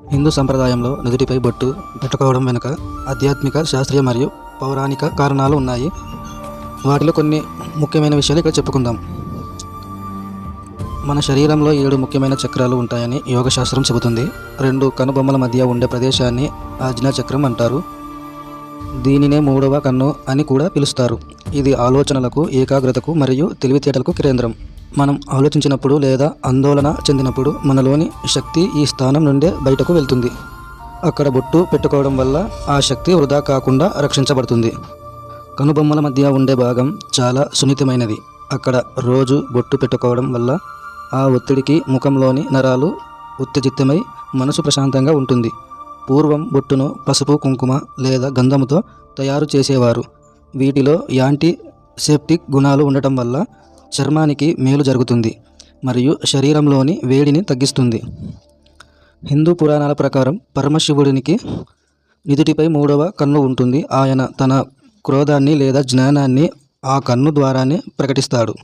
హిందూ సంప్రదాయంలో నుదుటిపై బొట్టు పెట్టుకోవడం వెనుక ఆధ్యాత్మిక, శాస్త్రీయ మరియు పౌరాణిక కారణాలు ఉన్నాయి. వాటిలో కొన్ని ముఖ్యమైన విషయాలు ఇక్కడ చెప్పుకుందాం. మన శరీరంలో 7 ముఖ్యమైన చక్రాలు ఉంటాయని యోగశాస్త్రం చెబుతుంది. 2 కనుబొమ్మల మధ్య ఉండే ప్రదేశాన్ని ఆజ్ఞాచక్రం అంటారు. దీనినే 3వ కన్ను అని కూడా పిలుస్తారు. ఇది ఆలోచనలకు, ఏకాగ్రతకు మరియు తెలివితేటలకు కేంద్రం. మనం ఆలోచించినప్పుడు లేదా ఆందోళన చెందినప్పుడు మనలోని శక్తి ఈ స్థానం నుండే బయటకు వెళ్తుంది. అక్కడ బొట్టు పెట్టుకోవడం వల్ల ఆ శక్తి వృధా కాకుండా రక్షించబడుతుంది. కనుబొమ్మల మధ్య ఉండే భాగం చాలా సున్నితమైనది. అక్కడ రోజు బొట్టు పెట్టుకోవడం వల్ల ఆ ఒత్తిడికి ముఖంలోని నరాలు ఉత్తేజితమై మనసు ప్రశాంతంగా ఉంటుంది. పూర్వం బొట్టును పసుపు, కుంకుమ లేదా గంధముతో తయారు చేసేవారు. వీటిలో యాంటీసెప్టిక్ గుణాలు ఉండటం వల్ల చర్మానికి మేలు జరుగుతుంది మరియు శరీరంలోని వేడిని తగ్గిస్తుంది. హిందూ పురాణాల ప్రకారం పరమశివుడికి నుదుటిపై 3వ కన్ను ఉంటుంది. ఆయన తన క్రోధాన్ని లేదా జ్ఞానాన్ని ఆ కన్ను ద్వారానే ప్రకటిస్తాడు.